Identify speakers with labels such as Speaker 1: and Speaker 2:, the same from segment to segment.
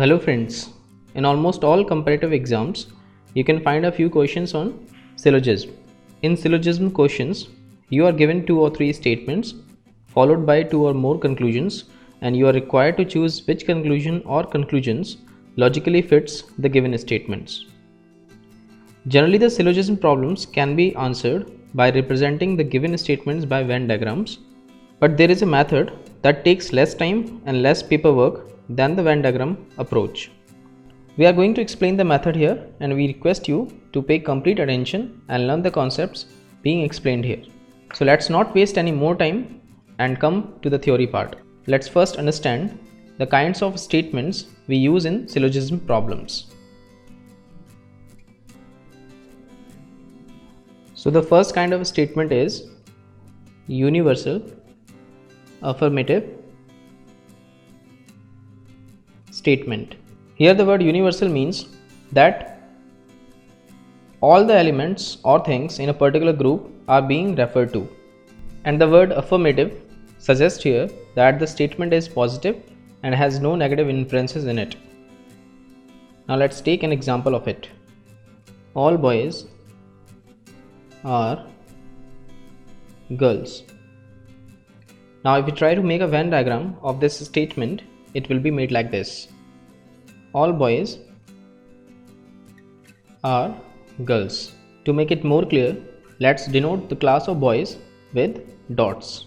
Speaker 1: Hello friends, in almost all comparative exams, you can find a few questions on syllogism. In syllogism questions, you are given 2 or 3 statements followed by 2 or more conclusions, and you are required to choose which conclusion or conclusions logically fits the given statements. Generally, the syllogism problems can be answered by representing the given statements by Venn diagrams, but there is a method that takes less time and less paperwork than the Venn diagram approach. We are going to explain the method here, and we request you to pay complete attention and learn the concepts being explained here. So let's not waste any more time and come to the theory part. Let's first understand the kinds of statements we use in syllogism problems. So the first kind of statement is universal affirmative statement. Here the word universal means that all the elements or things in a particular group are being referred to, and the word affirmative suggests here that the statement is positive and has no negative inferences in it. Now let's take an example of it. All boys are girls. Now if we try to make a Venn diagram of this statement, it will be made like this. All boys are girls. To make it more clear, let's denote the class of boys with dots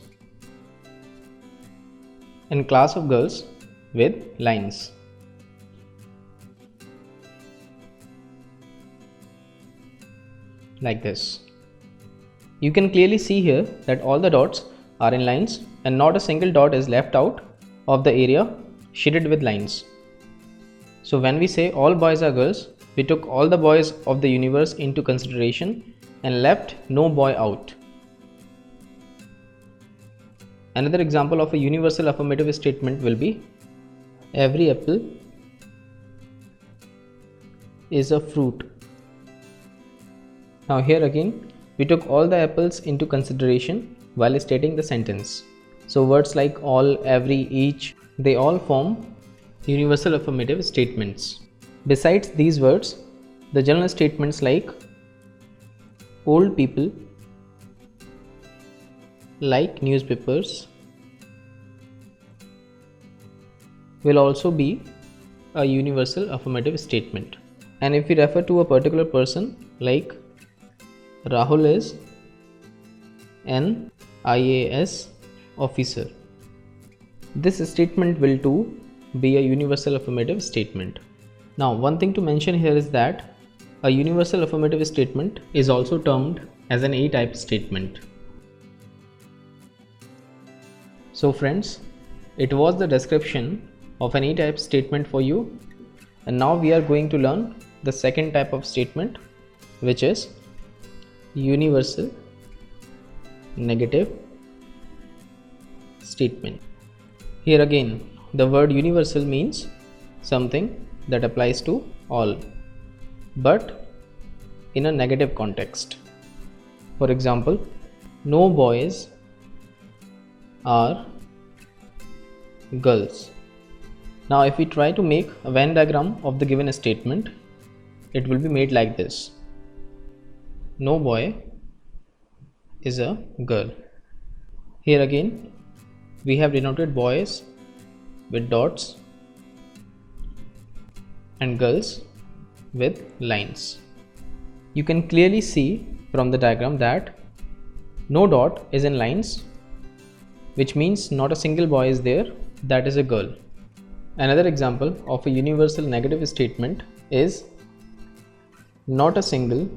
Speaker 1: and class of girls with lines. Like this. You can clearly see here that all the dots are in lines and not a single dot is left out of the area shaded with lines. So when we say all boys are girls, we took all the boys of the universe into consideration and left no boy out. Another example of a universal affirmative statement will be every apple is a fruit. Now here again we took all the apples into consideration while stating the sentence. So words like all, every, each, they all form universal affirmative statements. Besides these words, the general statements like old people like newspapers will also be a universal affirmative statement. And if we refer to a particular person like Rahul is an IAS officer, this statement will too be a universal affirmative statement. Now one thing to mention here is that a universal affirmative statement is also termed as an A-type statement. So friends, it was the description of an A-type statement for you, and now we are going to learn the second type of statement, which is universal negative statement. Here again, the word universal means something that applies to all, but in a negative context. For example, no boys are girls. Now if we try to make a Venn diagram of the given statement, it will be made like this. No boy is a girl. Here again we have denoted boys with dots and girls with lines. You can clearly see from the diagram that no dot is in lines, which means not a single boy is there that is a girl. Another example of a universal negative statement is not a single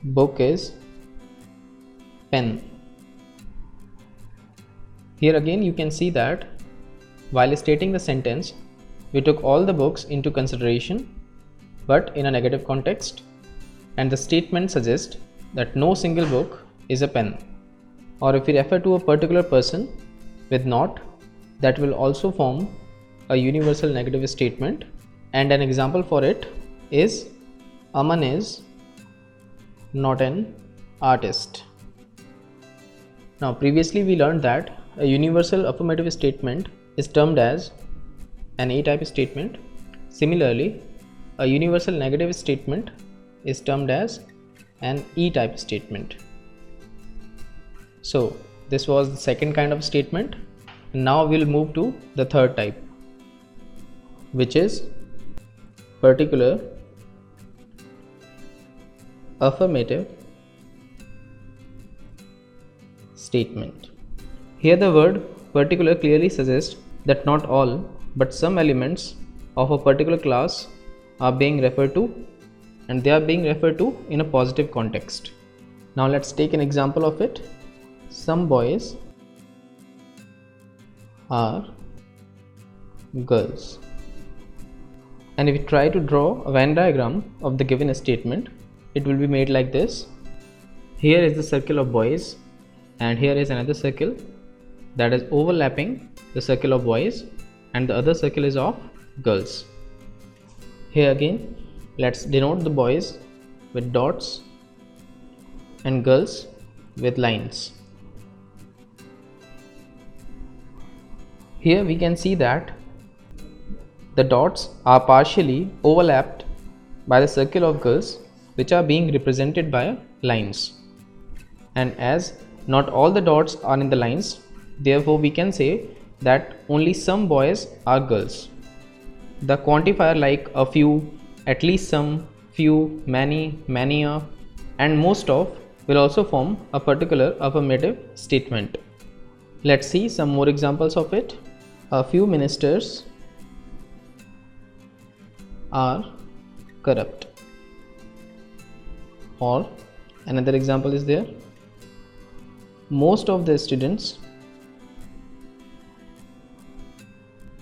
Speaker 1: book is pen. Here again you can see that while stating the sentence, we took all the books into consideration but in a negative context, and the statement suggests that no single book is a pen. Or if we refer to a particular person with not, that will also form a universal negative statement, and an example for it is Aman is not an artist. Now previously we learned that a universal affirmative statement is termed as an A-type statement. Similarly, a universal negative statement is termed as an E-type statement. So this was the second kind of statement. Now we'll move to the third type, which is particular affirmative statement. Here the word particular clearly suggests that not all but some elements of a particular class are being referred to, and they are being referred to in a positive context. Now let's take an example of it. Some boys are girls. And if we try to draw a Venn diagram of the given statement, it will be made like this. Here is the circle of boys, and here is another circle that is overlapping the circle of boys, and the other circle is of girls. Here again, let's denote the boys with dots and girls with lines. Here we can see that the dots are partially overlapped by the circle of girls, which are being represented by lines. And as not all the dots are in the lines, therefore we can say that only some boys are girls. The quantifier like a few, at least some, few, many, many, and most of will also form a particular affirmative statement. Let's see some more examples of it. A few ministers are corrupt. Or another example is there. Most of the students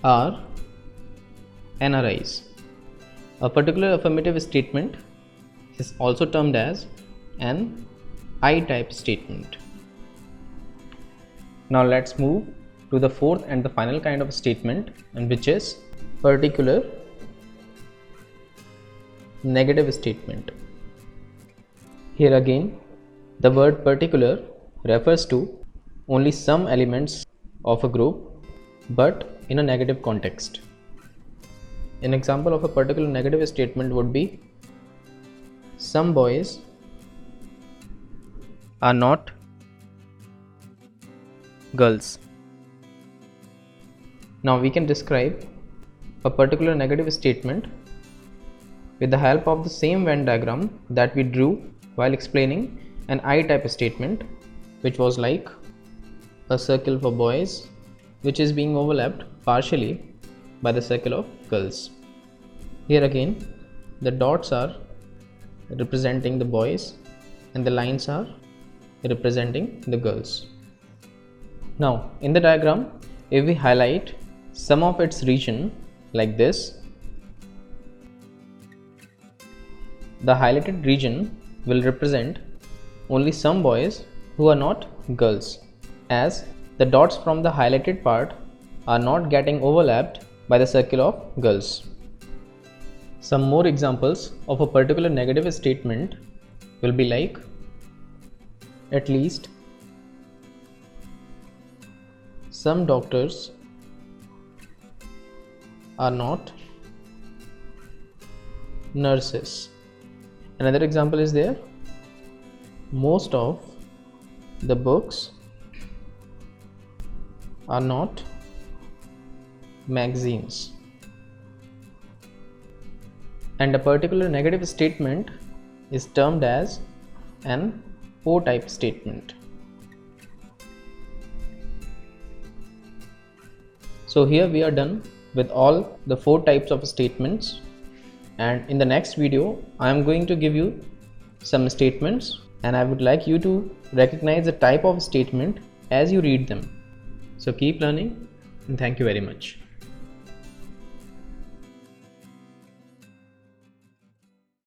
Speaker 1: are NRIs. A particular affirmative statement is also termed as an I-type statement. Now let's move to the fourth and the final kind of statement, and which is particular negative statement. Here again, the word particular refers to only some elements of a group, but in a negative context. An example of a particular negative statement would be, some boys are not girls. Now we can describe a particular negative statement with the help of the same Venn diagram that we drew while explaining an I-type statement, which was like a circle for boys which is being overlapped partially by the circle of girls. Here again, the dots are representing the boys and the lines are representing the girls. Now in the diagram, if we highlight some of its region like this, the highlighted region will represent only some boys who are not girls, as the dots from the highlighted part are not getting overlapped by the circle of girls. Some more examples of a particular negative statement will be like, at least some doctors are not nurses. Another example is there, most of the books are not magazines. And a particular negative statement is termed as an O-type statement. So here we are done with all the 4 types of statements, and in the next video I am going to give you some statements, and I would like you to recognize the type of statement as you read them. So keep learning, and thank you very much.